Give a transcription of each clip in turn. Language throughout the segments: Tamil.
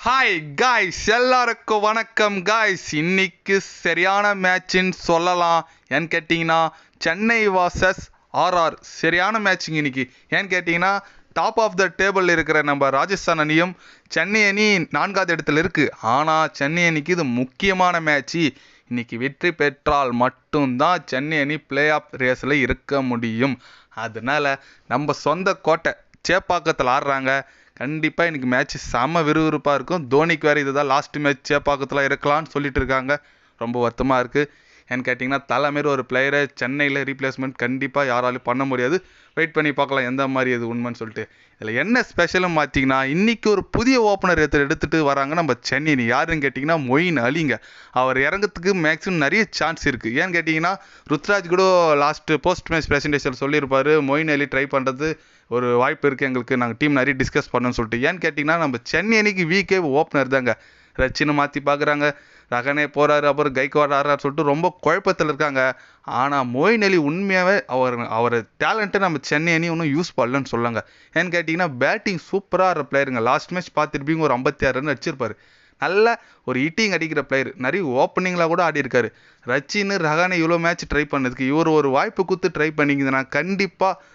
ஹாய் காய்ஸ், எல்லாருக்கும் வணக்கம் காய்ஸ். இன்னைக்கு சரியான மேட்ச்ன்னு சொல்லலாம். ஏன்னு கேட்டிங்கன்னா சென்னை வாசஸ் ஆர்ஆர் சரியான மேட்சிங் இன்னைக்கு. ஏன்னு கேட்டிங்கன்னா டாப் ஆஃப் த டேபிள் இருக்கிற நம்ம ராஜஸ்தான் அணியும் சென்னை அணி 4வது இடத்துல இருக்குது. ஆனால் சென்னை அணிக்கு இது முக்கியமான மேட்ச்சு. இன்னைக்கு வெற்றி பெற்றால் மட்டும்தான் சென்னை அணி பிளே ஆஃப் ரேஸில் இருக்க முடியும். அதனால நம்ம சொந்த கோட்டை சேப்பாக்கத்தில் ஆடுறாங்க. கண்டிப்பாக இன்றைக்கி மேட்ச் செம்ம விறுவிறுப்பாக இருக்கும். தோனிக்கு வேறு இதுதான் லாஸ்ட் மேட்ச் சேப்பாக்கத்தில் இருக்கலாம்னு சொல்லிட்டு இருக்காங்க. ரொம்ப வருத்தமாக இருக்குது. ஏன்னு கேட்டிங்கன்னா தலைமையில் ஒரு பிளேயரை சென்னையில் ரீப்ளேஸ்மெண்ட் கண்டிப்பாக யாராலையும் பண்ண முடியாது. வெயிட் பண்ணி பார்க்கலாம் எந்த மாதிரி இது உண்மைன்னு சொல்லிட்டு. இதில் என்ன ஸ்பெஷலும் பார்த்தீங்கன்னா இன்றைக்கி ஒரு புதிய ஓப்பனர் எடுத்துகிட்டு வராங்க நம்ம சென்னை. யாருன்னு கேட்டிங்கன்னா மொயின் அலிங்க. அவர் இறங்கிறதுக்கு மேக்ஸிமம் நிறைய சான்ஸ் இருக்குது. ஏன்னு கேட்டிங்கன்னா ருத்ராஜ் கூட லாஸ்ட்டு போஸ்ட் மேட்ச் ப்ரெசன்டேஷன் சொல்லியிருப்பார், மொயின் அலி ட்ரை பண்ணுறது ஒரு வாய்ப்பு இருக்குது எங்களுக்கு, நாங்கள் டீம் நிறைய டிஸ்கஸ் பண்ணோன்னு சொல்லிட்டு. ஏன்னு கேட்டிங்கன்னா நம்ம சென்னை அணிக்கு வீக்கே ஓப்பனர் தாங்க. ரச்சினை மாற்றி பார்க்குறாங்க, ரகனே போகிறாரு, அப்புறம் கைக்வாட் ஆடுறாரு சொல்லிட்டு ரொம்ப குழப்பத்தில் இருக்காங்க. ஆனால் மொயின் அலி உண்மையாகவே அவர் டேலண்ட்டை நம்ம சென்னை அணி ஒன்றும் யூஸ் பண்ணலன்னு சொல்லுங்க. ஏன்னு கேட்டிங்கன்னா பேட்டிங் சூப்பராக ஆடுற பிளேயருங்க. லாஸ்ட் மேட்ச் பார்த்துருப்பீங்க, ஒரு 56 ரன் அடிச்சிருப்பார். நல்ல ஒரு ஹிட்டிங் அடிக்கிற பிளேயர். நிறைய ஓப்பனிங்கில் கூட ஆடி இருக்காரு. ரச்சின்னு ரகானே இவ்வளோ மேட்ச் ட்ரை பண்ணதுக்கு இவர் ஒரு வாய்ப்பு கொடுத்து ட்ரை பண்ணிங்கன்னா கண்டிப்பாக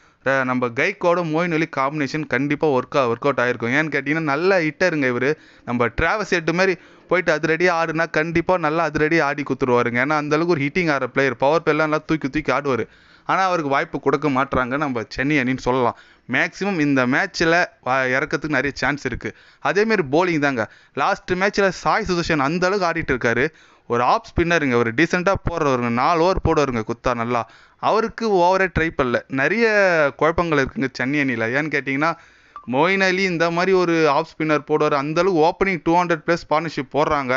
நம்ம கைக்கோட மொயின் அலி காம்பினேஷன் கண்டிப்பாக ஒர்க் அவுட் ஆகிருக்கும். ஏன்னு கேட்டிங்கன்னா நல்ல ஹிட்டருங்க இவர். நம்ம டிராவஸ் ஹெட் மாதிரி போயிட்டு அது ரெடியாக ஆடுனா கண்டிப்பாக நல்லா அது ரெடியாக ஆடி கொடுத்துருவாருங்க. ஏன்னா அந்தளவுக்கு ஒரு ஹிட்டிங் ஆடுற பிளேயர். பவர் பிளேலாம் நல்லா தூக்கி ஆடுவார். ஆனால் அவருக்கு வாய்ப்பு கொடுக்க மாட்டுறாங்க நம்ம சென்னை அணின்னு சொல்லலாம். மேக்ஸிமம் இந்த மேட்ச்சில் இறக்கிறதுக்கு நிறைய சான்ஸ் இருக்குது. அதேமாரி போலிங் தாங்க. லாஸ்ட் மேட்ச்சில் சாய் சுதர்ஷன் அந்தளவுக்கு ஆடிட்டு இருக்காரு. ஒரு ஆஃப் ஸ்பின்னருங்க, ஒரு டீசெண்டாக போடுறவருங்க, 4 ஓவர் போடுவாருங்க குத்தா நல்லா. அவருக்கு ஓவரே ட்ரை பண்ணல. நிறைய குழப்பங்கள் இருக்குங்க சென்னை அணியில். ஏன்னு கேட்டிங்கன்னா மொயின் அலி இந்த மாதிரி ஒரு ஆஃப் ஸ்பின்னர் போடுவார். அந்தளவுக்கு ஓப்பனிங் 200+ பார்ட்னர்ஷிப் போடுறாங்க.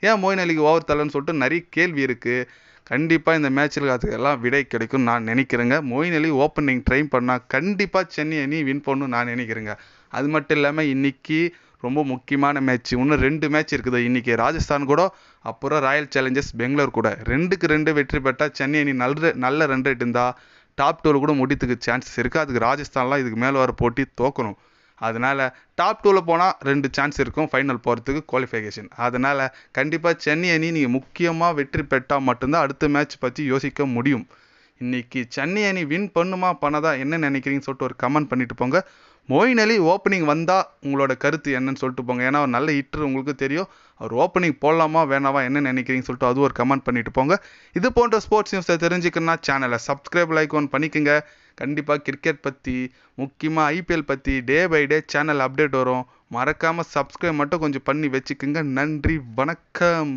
ஏன் மொயின் அலிக்கு ஓவர் தரலன்னு சொல்லிட்டு நிறைய கேள்வி இருக்குது. கண்டிப்பாக இந்த மேட்ச்சில் அதுக்கெல்லாம் விடை கிடைக்கும்னு நான் நினைக்கிறேங்க. மொயின் அலி ஓப்பனிங் ட்ரை பண்ணால் கண்டிப்பாக சென்னை அணி வின் பண்ணணும்னு நான் நினைக்கிறேங்க. அது மட்டும் இல்லாமல் இன்றைக்கி ரொம்ப முக்கியமான மேட்ச். இன்னும் 2 மேட்ச் இருக்குது. இன்றைக்கி ராஜஸ்தான் கூட, அப்புறம் ராயல் சேலஞ்சர்ஸ் பெங்களூர் கூட. 2க்கு 2 வெற்றி பெற்றால் சென்னை அணி நல்ல ரன் ரேட் இருந்தால் டாப் 2 கூட முடித்துக்கு சான்சஸ் இருக்குது. அதுக்கு ராஜஸ்தான்லாம் இதுக்கு மேலே வர போட்டி தோக்கணும். அதனால் டாப் 2 போனால் 2 சான்ஸ் இருக்கும் ஃபைனல் போகிறதுக்கு குவாலிஃபிகேஷன். அதனால் கண்டிப்பாக சென்னை அணி நீங்கள் முக்கியமாக வெற்றி பெற்றால் மட்டும்தான் அடுத்த மேட்ச் பற்றி யோசிக்க முடியும். இன்றைக்கி சென்னை அணி வின் பண்ணுமா பண்ணதா என்ன நினைக்கிறீங்கன்னு சொல்லிட்டு ஒரு கமெண்ட் பண்ணிட்டு போங்க. மொயின் அலி ஓப்பனிங் வந்தால் உங்களோட கருத்து என்னன்னு சொல்லிட்டு போங்க. ஏன்னா அவர் நல்ல ஹிட்டர், உங்களுக்கு தெரியும். அவர் ஓப்பனிங் போடலாமா வேணாவா என்ன நினைக்கிறீங்கன்னு சொல்லிட்டு அது ஒரு கமெண்ட் பண்ணிட்டு போங்க. இது போன்ற ஸ்போர்ட்ஸ் நியூஸை தெரிஞ்சுக்கணுன்னா சேனலை சப்ஸ்கிரைப் லைக் பண்ணிக்கோங்க. கண்டிப்பாக கிரிக்கெட் பற்றி, முக்கியமாக ஐபிஎல் பற்றி day by day channel update வரும். மறக்காமல் சப்ஸ்கிரைப் மட்டும் கொஞ்சம் பண்ணி வச்சுக்கோங்க. நன்றி, வணக்கம்.